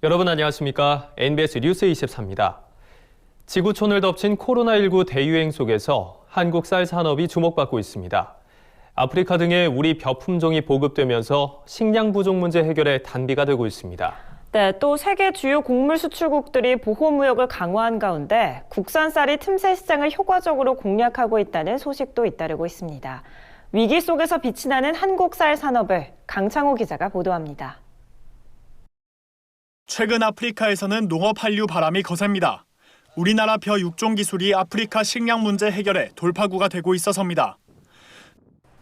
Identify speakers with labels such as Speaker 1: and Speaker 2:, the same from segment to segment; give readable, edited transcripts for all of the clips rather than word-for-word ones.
Speaker 1: 여러분 안녕하십니까? NBS 뉴스 24입니다. 지구촌을 덮친 코로나19 대유행 속에서 한국 쌀 산업이 주목받고 있습니다. 아프리카 등의 우리 벼 품종이 보급되면서 식량 부족 문제 해결에 단비가 되고 있습니다.
Speaker 2: 네, 또 세계 주요 곡물 수출국들이 보호무역을 강화한 가운데 국산 쌀이 틈새 시장을 효과적으로 공략하고 있다는 소식도 잇따르고 있습니다. 위기 속에서 빛이 나는 한국 쌀 산업을 강창호 기자가 보도합니다.
Speaker 3: 최근 아프리카에서는 농업 한류 바람이 거셉니다. 우리나라 벼 육종 기술이 아프리카 식량 문제 해결에 돌파구가 되고 있어서입니다.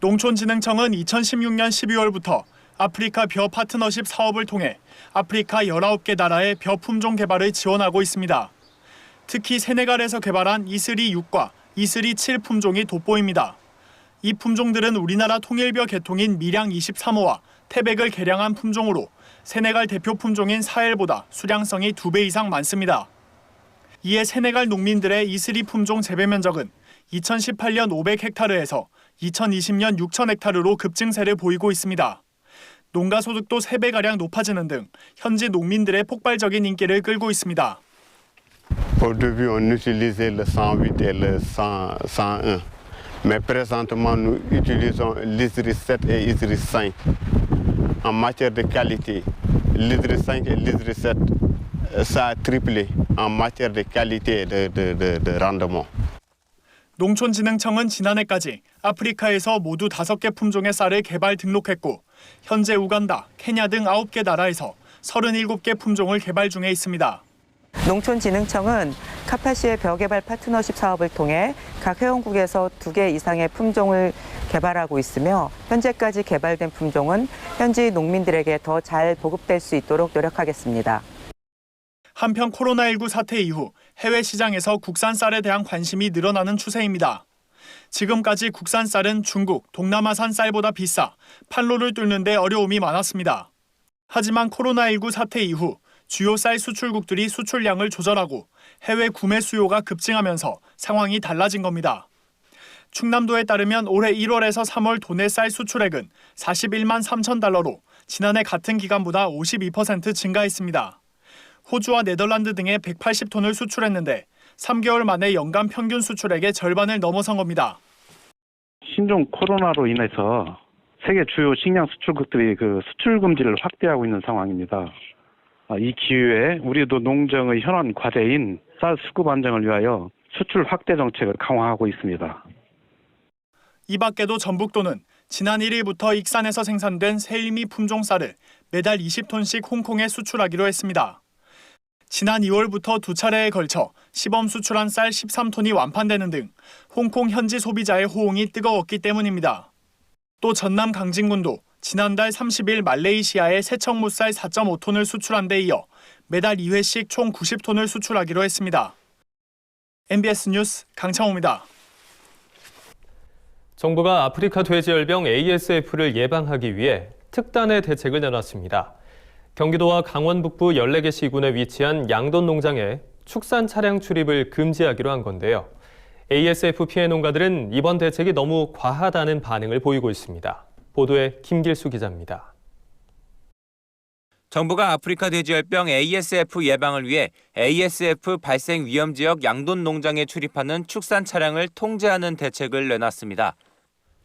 Speaker 3: 농촌진흥청은 2016년 12월부터 아프리카 벼 파트너십 사업을 통해 아프리카 19개 나라의 벼 품종 개발을 지원하고 있습니다. 특히 세네갈에서 개발한 이슬이 6과 이슬이 7 품종이 돋보입니다. 이 품종들은 우리나라 통일벼 계통인 밀양 23호와 태백을 개량한 품종으로 세네갈 대표 품종인 사헬보다 수량성이 2배 이상 많습니다. 이에 세네갈 농민들의 이슬이 품종 재배 면적은 2018년 500헥타르에서 2020년 6,000헥타르로 급증세를 보이고 있습니다. 농가 소득도 3배가량 높아지는 등 현지 농민들의 폭발적인 인기를 끌고 있습니다.
Speaker 4: Au début, on utilisait le 108 et le 101. Mais présentement, nous utilisons l'ISRI 7 et l'ISRI 5. En matière de qualité, l'ISRI 5 et l'ISRI 7, ça a triplé en matière de qualité et de rendement.
Speaker 3: 농촌진흥청은 지난해까지 아프리카에서 모두 5개 품종의 쌀을 개발 등록했고 현재 우간다, 케냐 등 9개 나라에서 37개 품종을 개발 중에 있습니다.
Speaker 5: 농촌진흥청은 카파시의 벼 개발 파트너십 사업을 통해 각 회원국에서 2개 이상의 품종을 개발하고 있으며 현재까지 개발된 품종은 현지 농민들에게 더 잘 보급될 수 있도록 노력하겠습니다.
Speaker 3: 한편 코로나19 사태 이후 해외 시장에서 국산 쌀에 대한 관심이 늘어나는 추세입니다. 지금까지 국산 쌀은 중국, 동남아산 쌀보다 비싸 판로를 뚫는 데 어려움이 많았습니다. 하지만 코로나19 사태 이후 주요 쌀 수출국들이 수출량을 조절하고 해외 구매 수요가 급증하면서 상황이 달라진 겁니다. 충남도에 따르면 올해 1월에서 3월 도내 쌀 수출액은 41만 3천 달러로 지난해 같은 기간보다 52% 증가했습니다. 호주와 네덜란드 등에 180톤을 수출했는데 3개월 만에 연간 평균 수출액의 절반을 넘어선 겁니다.
Speaker 6: 신종 코로나로 인해서 세계 주요 식량 수출국들이 수출 금지를 확대하고 있는 상황입니다. 이 기회에 우리도 농정의 현안 과제인 쌀 수급 안정을 위하여 수출 확대 정책을 강화하고 있습니다.
Speaker 3: 이 밖에도 전북도는 지난 1일부터 익산에서 생산된 세일미 품종 쌀을 매달 20톤씩 홍콩에 수출하기로 했습니다. 지난 2월부터 2차례에 걸쳐 시범 수출한 쌀 13톤이 완판되는 등 홍콩 현지 소비자의 호응이 뜨거웠기 때문입니다. 또 전남 강진군도 지난달 30일 말레이시아에 새청무쌀 4.5톤을 수출한 데 이어 매달 2회씩 총 90톤을 수출하기로 했습니다. NBS 뉴스 강창호입니다.
Speaker 1: 정부가 아프리카 돼지열병 ASF를 예방하기 위해 특단의 대책을 내놨습니다. 경기도와 강원 북부 14개 시군에 위치한 양돈 농장에 축산 차량 출입을 금지하기로 한 건데요. ASF 피해 농가들은 이번 대책이 너무 과하다는 반응을 보이고 있습니다. 보도에 김길수 기자입니다.
Speaker 7: 정부가 아프리카 돼지열병 ASF 예방을 위해 ASF 발생 위험 지역 양돈 농장에 출입하는 축산 차량을 통제하는 대책을 내놨습니다.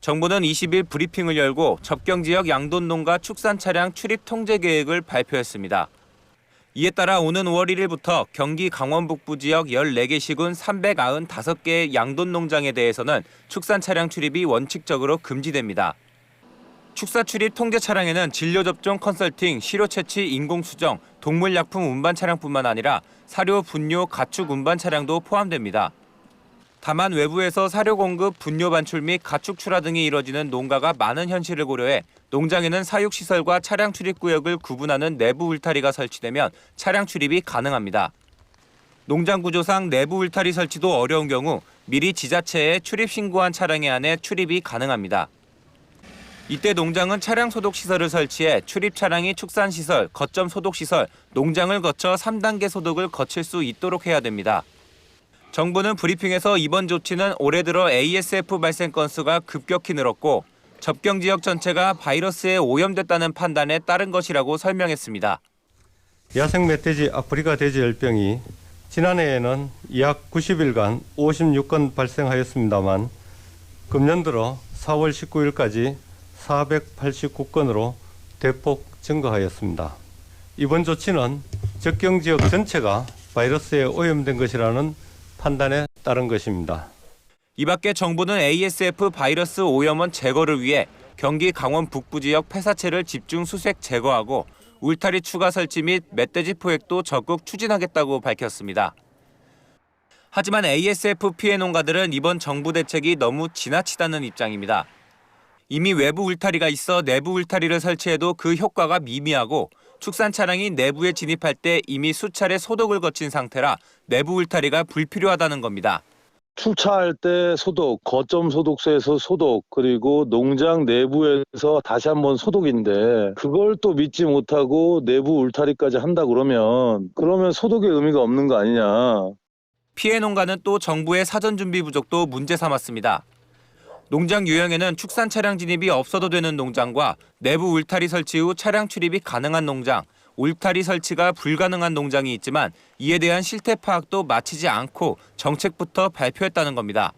Speaker 7: 정부는 20일 브리핑을 열고 접경 지역 양돈 농가 축산 차량 출입 통제 계획을 발표했습니다. 이에 따라 오는 5월 1일부터 경기 강원 북부 지역 14개 시군 395개의 양돈 농장에 대해서는 축산 차량 출입이 원칙적으로 금지됩니다. 축사 출입 통제 차량에는 진료 접종 컨설팅, 시료 채취, 인공 수정, 동물 약품 운반 차량뿐만 아니라 사료, 분뇨, 가축 운반 차량도 포함됩니다. 다만 외부에서 사료 공급, 분뇨 반출 및 가축 출하 등이 이뤄지는 농가가 많은 현실을 고려해 농장에는 사육시설과 차량 출입 구역을 구분하는 내부 울타리가 설치되면 차량 출입이 가능합니다. 농장 구조상 내부 울타리 설치도 어려운 경우 미리 지자체에 출입 신고한 차량에 한해 출입이 가능합니다. 이때 농장은 차량 소독 시설을 설치해 출입 차량이 축산시설, 거점 소독시설, 농장을 거쳐 3단계 소독을 거칠 수 있도록 해야 됩니다. 정부는 브리핑에서 이번 조치는 올해 들어 ASF 발생 건수가 급격히 늘었고 접경 지역 전체가 바이러스에 오염됐다는 판단에 따른 것이라고 설명했습니다.
Speaker 8: 야생 멧돼지 아프리카 돼지열병이 지난해에는 약 90일간 56건 발생하였습니다만 금년 들어 4월 19일까지 489건으로 대폭 증가하였습니다. 이번 조치는 접경 지역 전체가 바이러스에 오염된 것이라는 판단에 따른 것입니다.
Speaker 7: 이 밖에 정부는 ASF 바이러스 오염원 제거를 위해 경기 강원 북부 지역 폐사체를 집중 수색 제거하고 울타리 추가 설치 및 멧돼지 포획도 적극 추진하겠다고 밝혔습니다. 하지만 ASF 피해 농가들은 이번 정부 대책이 너무 지나치다는 입장입니다. 이미 외부 울타리가 있어 내부 울타리를 설치해도 그 효과가 미미하고 축산 차량이 내부에 진입할 때 이미 수차례 소독을 거친 상태라 내부 울타리가 불필요하다는 겁니다.
Speaker 9: 출차할 때 소독, 거점 소독소에서 소독, 그리고 농장 내부에서 다시 한번 소독인데 그걸 또 믿지 못하고 내부 울타리까지 한다 그러면 소독의 의미가 없는 거 아니냐.
Speaker 7: 피해 농가는 또 정부의 사전 준비 부족도 문제 삼았습니다. 농장 유형에는 축산 차량 진입이 없어도 되는 농장과 내부 울타리 설치 후 차량 출입이 가능한 농장, 울타리 설치가 불가능한 농장이 있지만 이에 대한 실태 파악도 마치지 않고 정책부터 발표했다는 겁니다.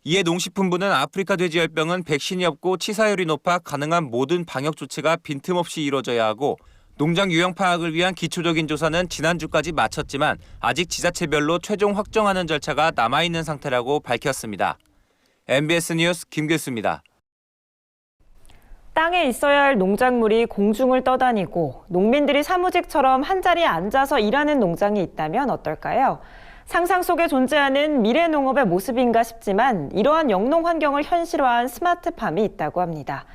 Speaker 7: 이에 농식품부는 아프리카 돼지열병은 백신이 없고 치사율이 높아 가능한 모든 방역 조치가 빈틈없이 이루어져야 하고 농장 유형 파악을 위한 기초적인 조사는 지난주까지 마쳤지만 아직 지자체별로 최종 확정하는 절차가 남아있는 상태라고 밝혔습니다. MBS 뉴스 김규수입니다.
Speaker 2: 땅에 있어야 할 농작물이 공중을 떠다니고 농민들이 사무직처럼 한자리에 앉아서 일하는 농장이 있다면 어떨까요? 상상 속에 존재하는 미래 농업의 모습인가 싶지만 이러한 영농 환경을 현실화한 스마트팜이 있다고 합니다.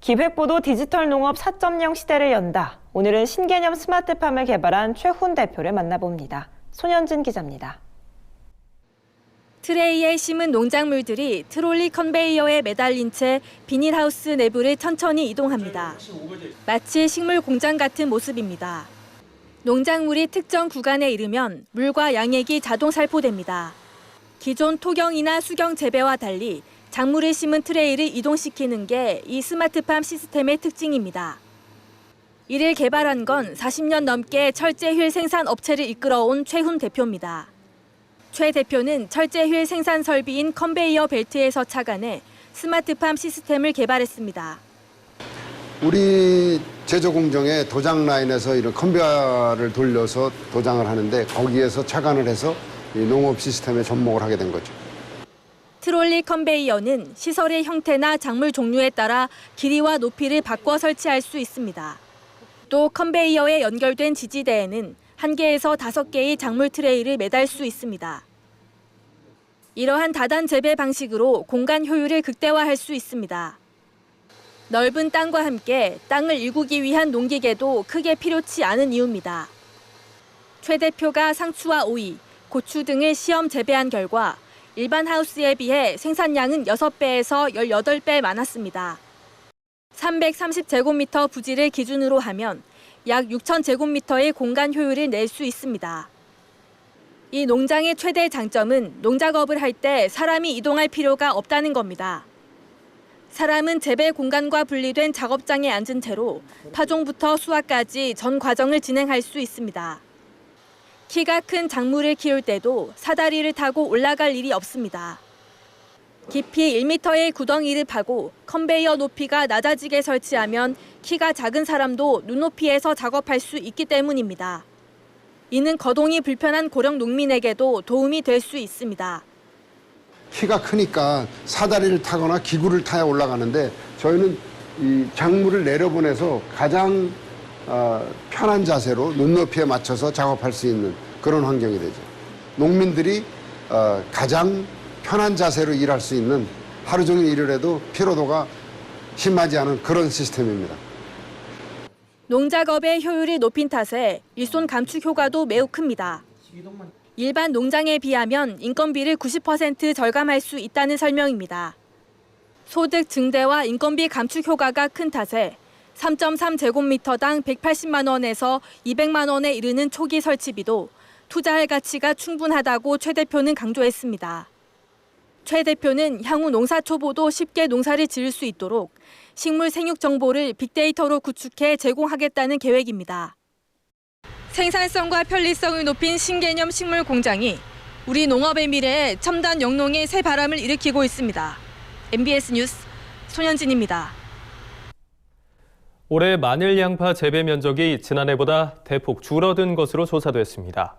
Speaker 2: 기획보도 디지털 농업 4.0 시대를 연다. 오늘은 신개념 스마트팜을 개발한 최훈 대표를 만나봅니다. 손현진 기자입니다.
Speaker 10: 트레이에 심은 농작물들이 트롤리 컨베이어에 매달린 채 비닐하우스 내부를 천천히 이동합니다. 마치 식물 공장 같은 모습입니다. 농작물이 특정 구간에 이르면 물과 양액이 자동 살포됩니다. 기존 토경이나 수경 재배와 달리 작물을 심은 트레이를 이동시키는 게 이 스마트팜 시스템의 특징입니다. 이를 개발한 건 40년 넘게 철제휠 생산 업체를 이끌어온 최훈 대표입니다. 최 대표는 철제휠 생산 설비인 컨베이어 벨트에서 착안해 스마트팜 시스템을 개발했습니다.
Speaker 11: 우리 제조 공정의 도장 라인에서 이런 컨베이어를 돌려서 도장을 하는데 거기에서 착안을 해서 이 농업 시스템에 접목을 하게 된 거죠.
Speaker 10: 트롤리 컨베이어는 시설의 형태나 작물 종류에 따라 길이와 높이를 바꿔 설치할 수 있습니다. 또 컨베이어에 연결된 지지대에는 1개에서 5개의 작물 트레이를 매달 수 있습니다. 이러한 다단 재배 방식으로 공간 효율을 극대화할 수 있습니다. 넓은 땅과 함께 땅을 일구기 위한 농기계도 크게 필요치 않은 이유입니다. 최 대표가 상추와 오이, 고추 등을 시험 재배한 결과 일반 하우스에 비해 생산량은 6배에서 18배 많았습니다. 330제곱미터 부지를 기준으로 하면 약 6,000제곱미터의 공간 효율을 낼 수 있습니다. 이 농장의 최대 장점은 농작업을 할 때 사람이 이동할 필요가 없다는 겁니다. 사람은 재배 공간과 분리된 작업장에 앉은 채로 파종부터 수확까지 전 과정을 진행할 수 있습니다. 키가 큰 작물을 키울 때도 사다리를 타고 올라갈 일이 없습니다. 깊이 1m의 구덩이를 파고 컨베이어 높이가 낮아지게 설치하면 키가 작은 사람도 눈높이에서 작업할 수 있기 때문입니다. 이는 거동이 불편한 고령 농민에게도 도움이 될 수 있습니다.
Speaker 11: 키가 크니까 사다리를 타거나 기구를 타야 올라가는데 저희는 이 작물을 내려보내서 가장 편한 자세로 눈높이에 맞춰서 작업할 수 있는 그런 환경이 되죠. 농민들이 가장 편한 자세로 일할 수 있는 하루 종일 일을 해도 피로도가 심하지 않은 그런 시스템입니다.
Speaker 10: 농작업의 효율이 높인 탓에 일손 감축 효과도 매우 큽니다. 일반 농장에 비하면 인건비를 90% 절감할 수 있다는 설명입니다. 소득 증대와 인건비 감축 효과가 큰 탓에 3.3제곱미터당 180만 원에서 200만 원에 이르는 초기 설치비도 투자할 가치가 충분하다고 최 대표는 강조했습니다. 최 대표는 향후 농사 초보도 쉽게 농사를 지을 수 있도록 식물 생육 정보를 빅데이터로 구축해 제공하겠다는 계획입니다. 생산성과 편리성을 높인 신개념 식물 공장이 우리 농업의 미래에 첨단 영농의 새 바람을 일으키고 있습니다. MBS 뉴스 손현진입니다.
Speaker 1: 올해 마늘 양파 재배 면적이 지난해보다 대폭 줄어든 것으로 조사됐습니다.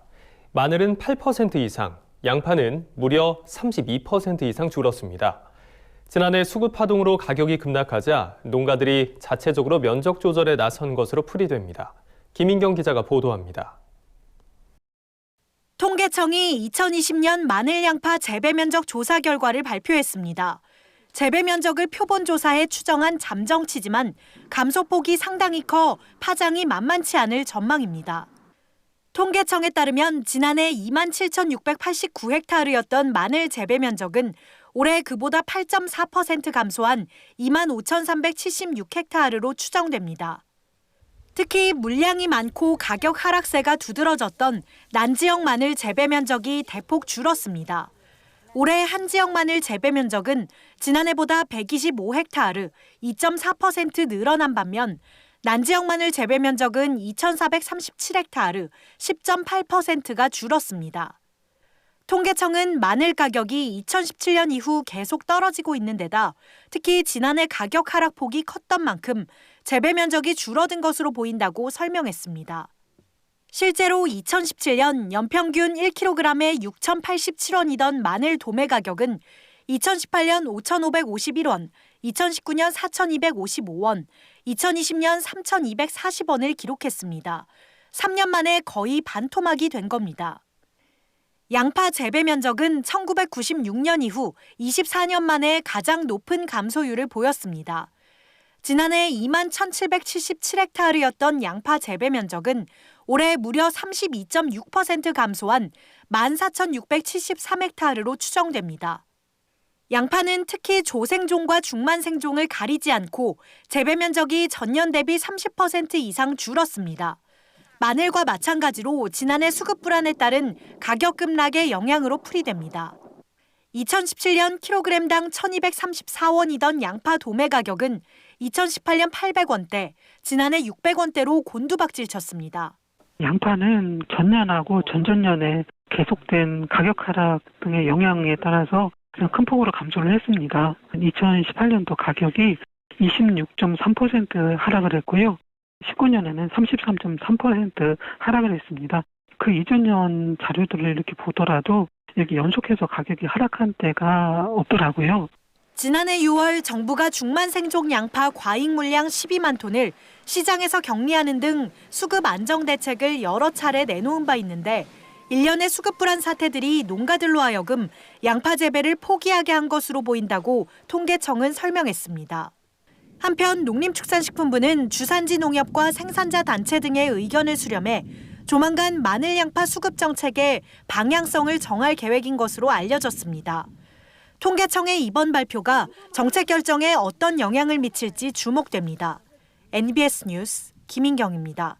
Speaker 1: 마늘은 8% 이상, 양파는 무려 32% 이상 줄었습니다. 지난해 수급 파동으로 가격이 급락하자 농가들이 자체적으로 면적 조절에 나선 것으로 풀이됩니다. 김인경 기자가 보도합니다.
Speaker 12: 통계청이 2020년 마늘 양파 재배 면적 조사 결과를 발표했습니다. 재배 면적을 표본 조사해 추정한 잠정치지만 감소폭이 상당히 커 파장이 만만치 않을 전망입니다. 통계청에 따르면 지난해 27,689헥타르였던 마늘 재배 면적은 올해 그보다 8.4% 감소한 25,376헥타르로 추정됩니다. 특히 물량이 많고 가격 하락세가 두드러졌던 난지역 마늘 재배 면적이 대폭 줄었습니다. 올해 한지역 마늘 재배 면적은 지난해보다 125헥타르, 2.4% 늘어난 반면 난지역 마늘 재배 면적은 2,437헥타르, 10.8%가 줄었습니다. 통계청은 마늘 가격이 2017년 이후 계속 떨어지고 있는 데다 특히 지난해 가격 하락폭이 컸던 만큼 재배 면적이 줄어든 것으로 보인다고 설명했습니다. 실제로 2017년 연평균 1kg에 6,087원이던 마늘 도매 가격은 2018년 5,551원, 2019년 4,255원, 2020년 3,240원을 기록했습니다. 3년 만에 거의 반토막이 된 겁니다. 양파 재배 면적은 1996년 이후 24년 만에 가장 높은 감소율을 보였습니다. 지난해 21,777헥타르였던 양파 재배 면적은 올해 무려 32.6% 감소한 14,673헥타르로 추정됩니다. 양파는 특히 조생종과 중만생종을 가리지 않고 재배 면적이 전년 대비 30% 이상 줄었습니다. 마늘과 마찬가지로 지난해 수급 불안에 따른 가격 급락의 영향으로 풀이됩니다. 2017년 킬로그램당 1,234원이던 양파 도매 가격은 2018년 800원대, 지난해 600원대로 곤두박질 쳤습니다.
Speaker 13: 양파는 전년하고 전전년에 계속된 가격 하락 등의 영향에 따라서 큰 폭으로 감소를 했습니다. 2018년도 가격이 26.3% 하락을 했고요. 19년에는 33.3% 하락을 했습니다. 그 이전 년 자료들을 이렇게 보더라도 이렇게 연속해서 가격이 하락한 때가 없더라고요.
Speaker 12: 지난해 6월 정부가 중만생종 양파 과잉 물량 12만 톤을 시장에서 격리하는 등 수급 안정 대책을 여러 차례 내놓은 바 있는데 일련의 수급 불안 사태들이 농가들로 하여금 양파 재배를 포기하게 한 것으로 보인다고 통계청은 설명했습니다. 한편 농림축산식품부는 주산지 농협과 생산자 단체 등의 의견을 수렴해 조만간 마늘 양파 수급 정책의 방향성을 정할 계획인 것으로 알려졌습니다. 통계청의 이번 발표가 정책 결정에 어떤 영향을 미칠지 주목됩니다. NBS 뉴스 김인경입니다.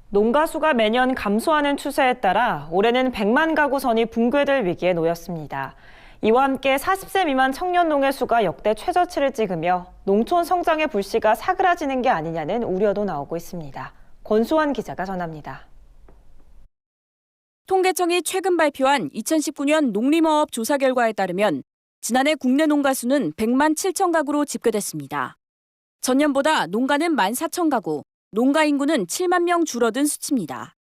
Speaker 2: 농가 수가 매년 감소하는 추세에 따라 올해는 100만 가구 선이 붕괴될 위기에 놓였습니다. 이와 함께 40세 미만 청년 농의 수가 역대 최저치를 찍으며 농촌 성장의 불씨가 사그라지는 게 아니냐는 우려도 나오고 있습니다. 권수환 기자가 전합니다.
Speaker 14: 통계청이 최근 발표한 2019년 농림어업 조사 결과에 따르면 지난해 국내 농가 수는 100만 7천 가구로 집계됐습니다. 전년보다 농가는 14,000가구, 농가 인구는 7만 명 줄어든 수치입니다.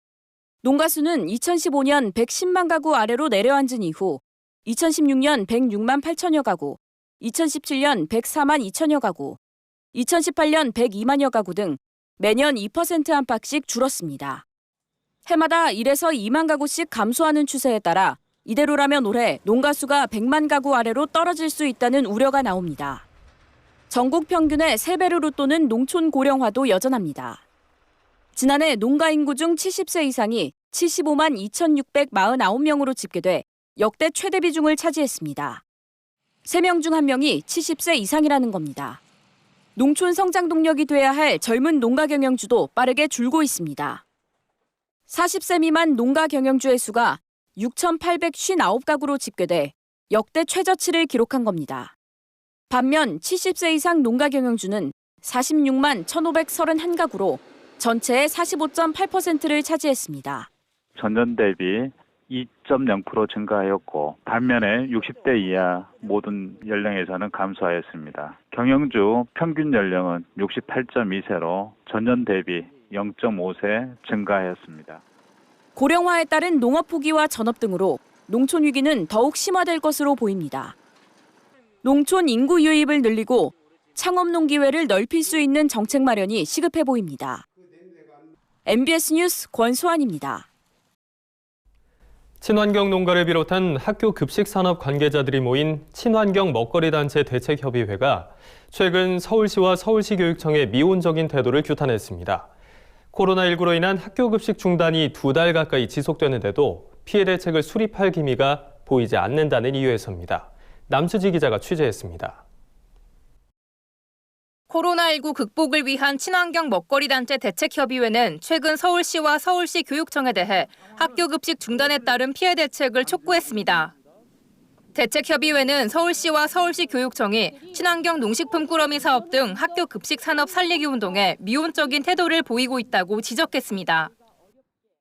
Speaker 14: 농가 수는 2015년 110만 가구 아래로 내려앉은 이후 2016년 106만 8천여 가구, 2017년 104만 2천여 가구, 2018년 102만여 가구 등 매년 2% 안팎씩 줄었습니다. 해마다 1에서 2만 가구씩 감소하는 추세에 따라 이대로라면 올해 농가 수가 100만 가구 아래로 떨어질 수 있다는 우려가 나옵니다. 전국 평균의 3배를 웃도는 농촌 고령화도 여전합니다. 지난해 농가 인구 중 70세 이상이 75만 2,649명으로 집계돼 역대 최대 비중을 차지했습니다. 3명 중 1명이 70세 이상이라는 겁니다. 농촌 성장 동력이 돼야 할 젊은 농가 경영주도 빠르게 줄고 있습니다. 40세 미만 농가 경영주의 수가 6,859가구로 집계돼 역대 최저치를 기록한 겁니다. 반면 70세 이상 농가 경영주는 46만 1,531가구로 전체의 45.8%를 차지했습니다.
Speaker 15: 전년 대비 2.0% 증가하였고 반면에 60대 이하 모든 연령에서는 감소하였습니다. 경영주 평균 연령은 68.2세로 전년 대비 0.5세 증가하였습니다.
Speaker 14: 고령화에 따른 농업 포기와 전업 등으로 농촌 위기는 더욱 심화될 것으로 보입니다. 농촌 인구 유입을 늘리고 창업 농기회를 넓힐 수 있는 정책 마련이 시급해 보입니다. MBS 뉴스 권수환입니다.
Speaker 1: 친환경 농가를 비롯한 학교 급식 산업 관계자들이 모인 친환경 먹거리 단체 대책협의회가 최근 서울시와 서울시 교육청의 미온적인 태도를 규탄했습니다. 코로나19로 인한 학교 급식 중단이 2달 가까이 지속되는데도 피해 대책을 수립할 기미가 보이지 않는다는 이유에서입니다. 남수지 기자가 취재했습니다.
Speaker 16: 코로나19 극복을 위한 친환경 먹거리 단체 대책협의회는 최근 서울시와 서울시 교육청에 대해 학교 급식 중단에 따른 피해 대책을 촉구했습니다. 대책협의회는 서울시와 서울시 교육청이 친환경 농식품 꾸러미 사업 등 학교 급식 산업 살리기 운동에 미온적인 태도를 보이고 있다고 지적했습니다.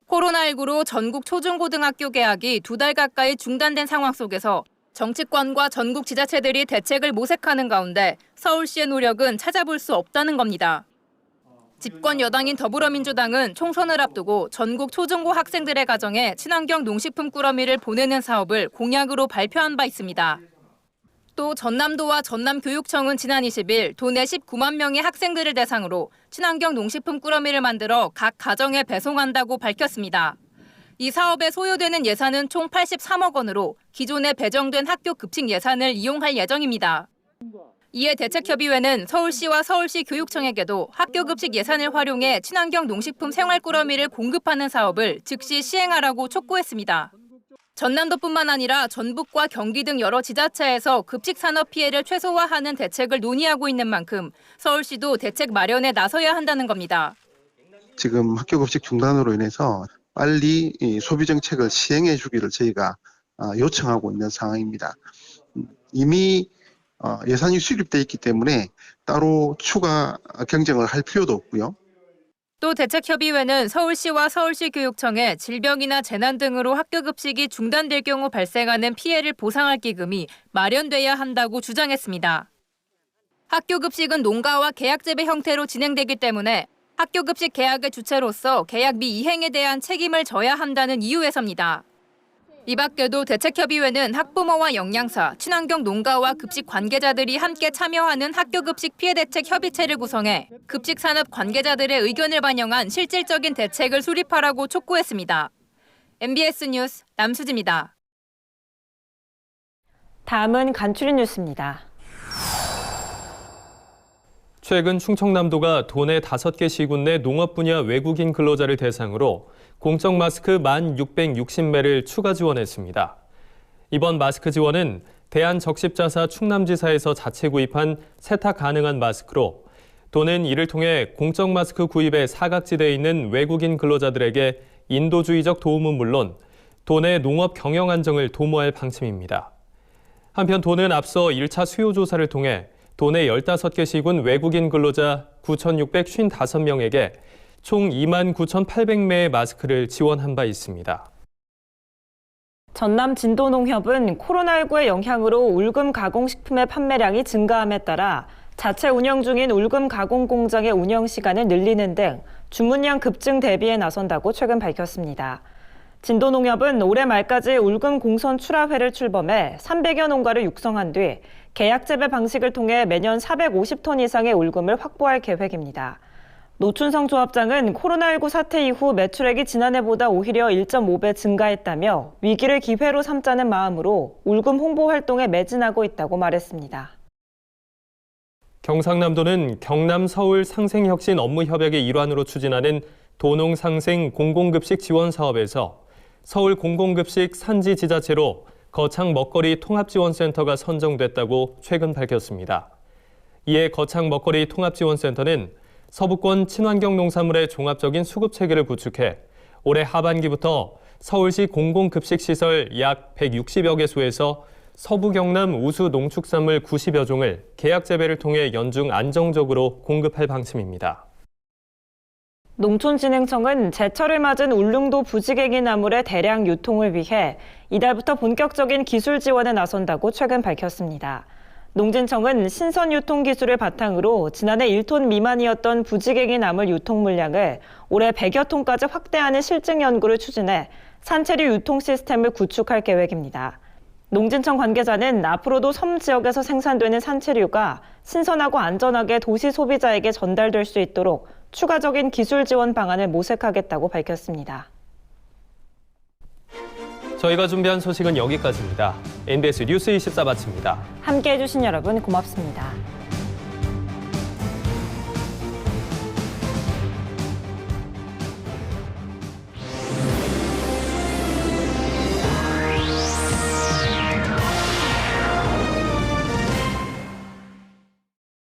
Speaker 16: 코로나19로 전국 초중고등학교 개학이 2달 가까이 중단된 상황 속에서 정치권과 전국 지자체들이 대책을 모색하는 가운데 서울시의 노력은 찾아볼 수 없다는 겁니다. 집권 여당인 더불어민주당은 총선을 앞두고 전국 초중고 학생들의 가정에 친환경 농식품 꾸러미를 보내는 사업을 공약으로 발표한 바 있습니다. 또 전남도와 전남교육청은 지난 20일 도내 19만 명의 학생들을 대상으로 친환경 농식품 꾸러미를 만들어 각 가정에 배송한다고 밝혔습니다. 이 사업에 소요되는 예산은 총 83억 원으로 기존에 배정된 학교 급식 예산을 이용할 예정입니다. 이에 대책협의회는 서울시와 서울시 교육청에게도 학교 급식 예산을 활용해 친환경 농식품 생활 꾸러미를 공급하는 사업을 즉시 시행하라고 촉구했습니다. 전남도뿐만 아니라 전북과 경기 등 여러 지자체에서 급식 산업 피해를 최소화하는 대책을 논의하고 있는 만큼 서울시도 대책 마련에 나서야 한다는 겁니다.
Speaker 17: 지금 학교 급식 중단으로 인해서 빨리 이 소비 정책을 시행해 주기를 저희가 요청하고 있는 상황입니다. 이미 예산이 수립돼 있기 때문에 따로 추가 경쟁을 할 필요도 없고요.
Speaker 16: 또 대책협의회는 서울시와 서울시 교육청에 질병이나 재난 등으로 학교 급식이 중단될 경우 발생하는 피해를 보상할 기금이 마련돼야 한다고 주장했습니다. 학교 급식은 농가와 계약 재배 형태로 진행되기 때문에 학교 급식 계약의 주체로서 계약 미이행에 대한 책임을 져야 한다는 이유에서입니다. 이 밖에도 대책협의회는 학부모와 영양사, 친환경 농가와 급식 관계자들이 함께 참여하는 학교 급식 피해 대책 협의체를 구성해 급식 산업 관계자들의 의견을 반영한 실질적인 대책을 수립하라고 촉구했습니다. MBS 뉴스 남수지입니다.
Speaker 2: 다음은 간추린 뉴스입니다.
Speaker 1: 최근 충청남도가 도내 5개 시군 내 농업 분야 외국인 근로자를 대상으로 공적 마스크 1,660매를 추가 지원했습니다. 이번 마스크 지원은 대한적십자사 충남지사에서 자체 구입한 세탁 가능한 마스크로 도는 이를 통해 공적 마스크 구입에 사각지대에 있는 외국인 근로자들에게 인도주의적 도움은 물론 도내 농업 경영 안정을 도모할 방침입니다. 한편 도는 앞서 1차 수요 조사를 통해 도내 15개 시군 외국인 근로자 9,655명에게 총 29,800매의 마스크를 지원한 바 있습니다.
Speaker 2: 전남 진도농협은 코로나19의 영향으로 울금 가공식품의 판매량이 증가함에 따라 자체 운영 중인 울금 가공 공장의 운영 시간을 늘리는 등 주문량 급증 대비에 나선다고 최근 밝혔습니다. 진도농협은 올해 말까지 울금 공선 출하회를 출범해 300여 농가를 육성한 뒤 계약 재배 방식을 통해 매년 450톤 이상의 울금을 확보할 계획입니다. 노춘성 조합장은 코로나19 사태 이후 매출액이 지난해보다 오히려 1.5배 증가했다며 위기를 기회로 삼자는 마음으로 울금 홍보 활동에 매진하고 있다고 말했습니다.
Speaker 1: 경상남도는 경남 서울 상생혁신 업무협약의 일환으로 추진하는 도농상생 공공급식 지원 사업에서 서울 공공급식 산지 지자체로 거창 먹거리 통합지원센터가 선정됐다고 최근 밝혔습니다. 이에 거창 먹거리 통합지원센터는 서부권 친환경 농산물의 종합적인 수급 체계를 구축해 올해 하반기부터 서울시 공공급식시설 약 160여 개소에서 서부 경남 우수 농축산물 90여 종을 계약 재배를 통해 연중 안정적으로 공급할 방침입니다.
Speaker 2: 농촌진흥청은 제철을 맞은 울릉도 부지갱이 나물의 대량 유통을 위해 이달부터 본격적인 기술 지원에 나선다고 최근 밝혔습니다. 농진청은 신선 유통 기술을 바탕으로 지난해 1톤 미만이었던 부지갱이 나물 유통 물량을 올해 100여 톤까지 확대하는 실증 연구를 추진해 산채류 유통 시스템을 구축할 계획입니다. 농진청 관계자는 앞으로도 섬 지역에서 생산되는 산채류가 신선하고 안전하게 도시 소비자에게 전달될 수 있도록 추가적인 기술 지원 방안을 모색하겠다고 밝혔습니다.
Speaker 1: 저희가 준비한 소식은 여기까지입니다. NBS 뉴스 24 마칩니다.
Speaker 2: 함께해 주신 여러분 고맙습니다.